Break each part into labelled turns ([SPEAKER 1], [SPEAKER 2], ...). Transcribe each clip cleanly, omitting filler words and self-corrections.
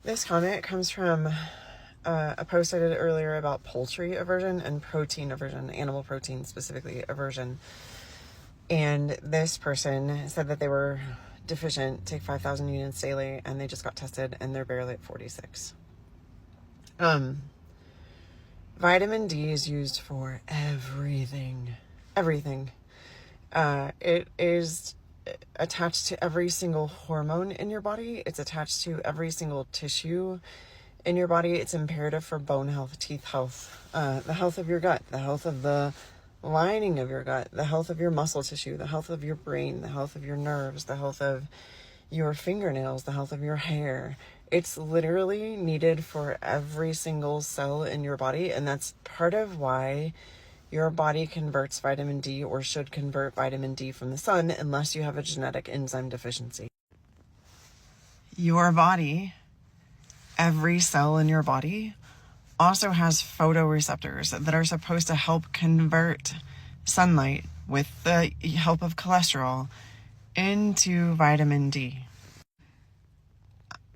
[SPEAKER 1] This comment comes from a post I did earlier about poultry aversion and protein aversion, animal protein specifically aversion. And this person said that they were deficient, take 5,000 units daily, and they just got tested and they're barely at 46. Vitamin D is used for everything. Everything. It is attached to every single hormone in your body. It's attached to every single tissue in your body. It's imperative for bone health, teeth health, the health of your gut, the health of the lining of your gut, the health of your muscle tissue, the health of your brain, the health of your nerves, the health of your fingernails, the health of your hair. It's literally needed for every single cell in your body, and that's part of why your body converts vitamin D, or should convert vitamin D from the sun, unless you have a genetic enzyme deficiency. Your body, every cell in your body, also has photoreceptors that are supposed to help convert sunlight with the help of cholesterol into vitamin D.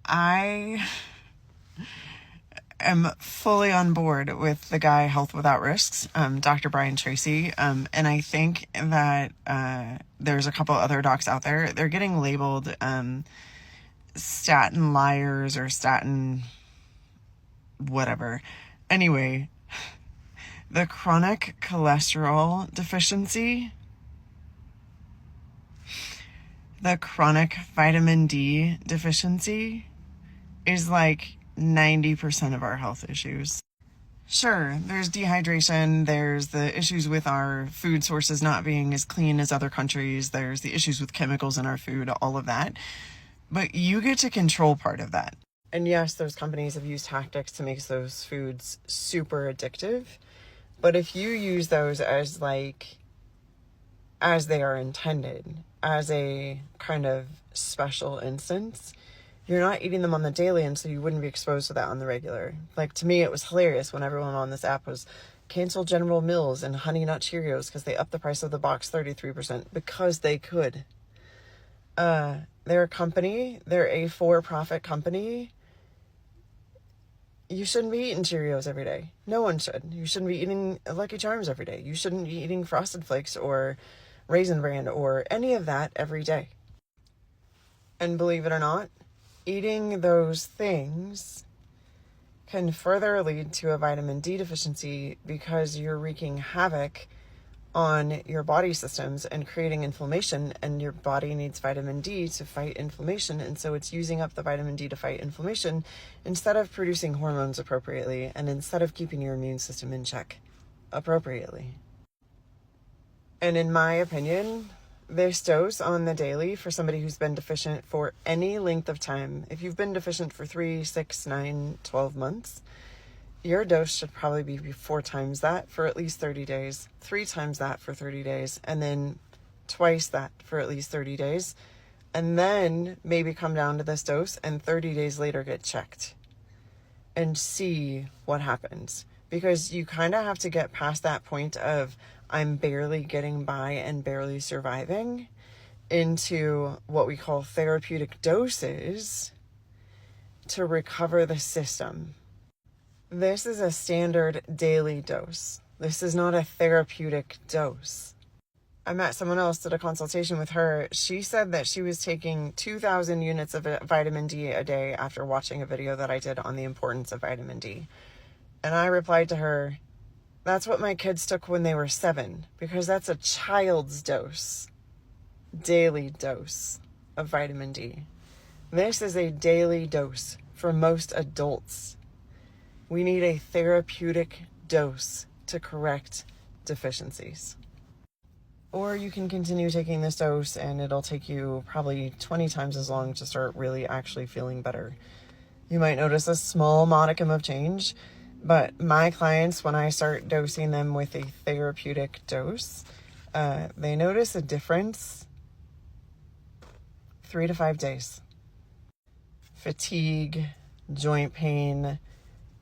[SPEAKER 1] I am fully on board with the guy Health Without Risks, Dr. Brian Tracy, and I think that there's a couple other docs out there. They're getting labeled statin liars or statin whatever. Anyway, the chronic cholesterol deficiency, the chronic vitamin D deficiency is like 90% of our health issues. Sure, there's dehydration, there's the issues with our food sources not being as clean as other countries, there's the issues with chemicals in our food, all of that. But you get to control part of that. And yes, those companies have used tactics to make those foods super addictive. But if you use those as they are intended, as a kind of special instance, you're not eating them on the daily, and so you wouldn't be exposed to that on the regular. Like, to me, it was hilarious when everyone on this app was cancel General Mills and Honey Nut Cheerios because they upped the price of the box 33% because they could. They're a company. They're a for-profit company. You shouldn't be eating Cheerios every day. No one should. You shouldn't be eating Lucky Charms every day. You shouldn't be eating Frosted Flakes or Raisin Bran or any of that every day. And believe it or not, eating those things can further lead to a vitamin D deficiency because you're wreaking havoc on your body systems and creating inflammation, and your body needs vitamin D to fight inflammation, and so it's using up the vitamin D to fight inflammation instead of producing hormones appropriately and instead of keeping your immune system in check appropriately. And in my opinion, this dose on the daily for somebody who's been deficient for any length of time, if you've been deficient for 3, 6, 9, 12 months, your dose should probably be 4 times that for at least 30 days, 3 times that for 30 days, and then twice that for at least 30 days, and then maybe come down to this dose and 30 days later get checked and see what happens. Because you kind of have to get past that point of I'm barely getting by and barely surviving into what we call therapeutic doses to recover the system. This is a standard daily dose. This is not a therapeutic dose. I met someone else, did a consultation with her. She said that she was taking 2,000 units of vitamin D a day after watching a video that I did on the importance of vitamin D. And I replied to her, that's what my kids took when they were 7, because that's a child's dose, daily dose of vitamin D. This is a daily dose for most adults. We need a therapeutic dose to correct deficiencies. Or you can continue taking this dose and it'll take you probably 20 times as long to start really actually feeling better. You might notice a small modicum of change, but my clients, when I start dosing them with a therapeutic dose, they notice a difference 3 to 5 days. Fatigue, joint pain,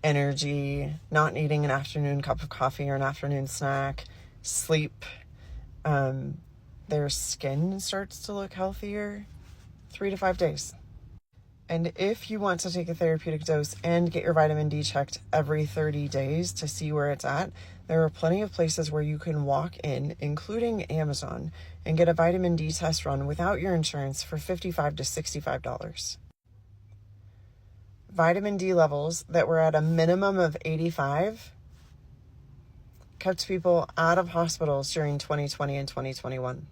[SPEAKER 1] energy, not needing an afternoon cup of coffee or an afternoon snack, sleep. Their skin starts to look healthier. 3 to 5 days. And if you want to take a therapeutic dose and get your vitamin D checked every 30 days to see where it's at, there are plenty of places where you can walk in, including Amazon, and get a vitamin D test run without your insurance for $55 to $65. Vitamin D levels that were at a minimum of 85 kept people out of hospitals during 2020 and 2021.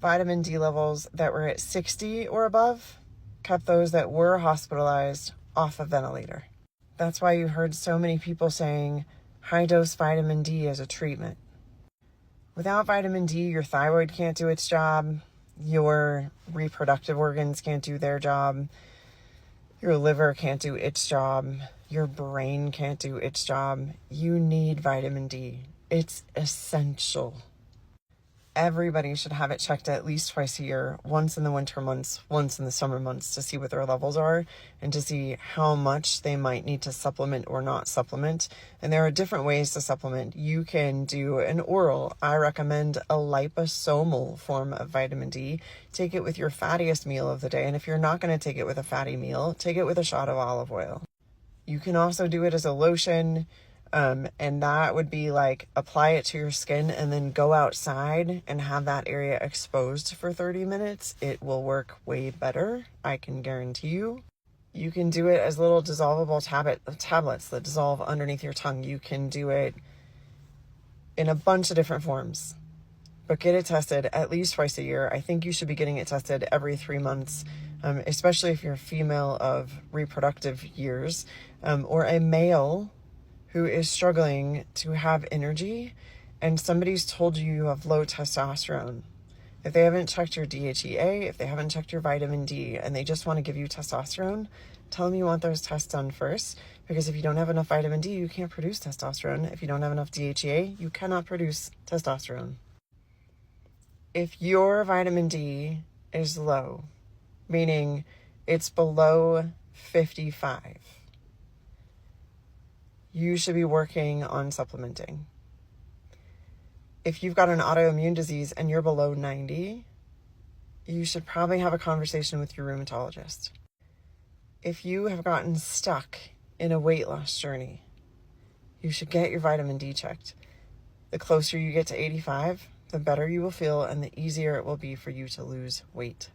[SPEAKER 1] Vitamin D levels that were at 60 or above kept those that were hospitalized off a ventilator. That's why you heard so many people saying high-dose vitamin D as a treatment. Without vitamin D, your thyroid can't do its job, your reproductive organs can't do their job, your liver can't do its job, your brain can't do its job. You need vitamin D. It's essential. Everybody should have it checked at least twice a year, once in the winter months, once in the summer months, to see what their levels are and to see how much they might need to supplement or not supplement. And there are different ways to supplement. You can do an oral. I recommend a liposomal form of vitamin D. Take it with your fattiest meal of the day. And if you're not going to take it with a fatty meal, take it with a shot of olive oil. You can also do it as a lotion. And that would be like apply it to your skin and then go outside and have that area exposed for 30 minutes. It will work way better, I can guarantee you. You can do it as little dissolvable tablets that dissolve underneath your tongue. You can do it in a bunch of different forms, but get it tested at least twice a year. I think you should be getting it tested every 3 months, especially if you're a female of reproductive years, or a male who is struggling to have energy and somebody's told you you have low testosterone. If they haven't checked your DHEA, if they haven't checked your vitamin D, and they just want to give you testosterone, tell them you want those tests done first, because if you don't have enough vitamin D, you can't produce testosterone. If you don't have enough DHEA, you cannot produce testosterone. If your vitamin D is low, meaning it's below 55, you should be working on supplementing. If you've got an autoimmune disease and you're below 90, you should probably have a conversation with your rheumatologist. If you have gotten stuck in a weight loss journey, you should get your vitamin D checked. The closer you get to 85, the better you will feel and the easier it will be for you to lose weight.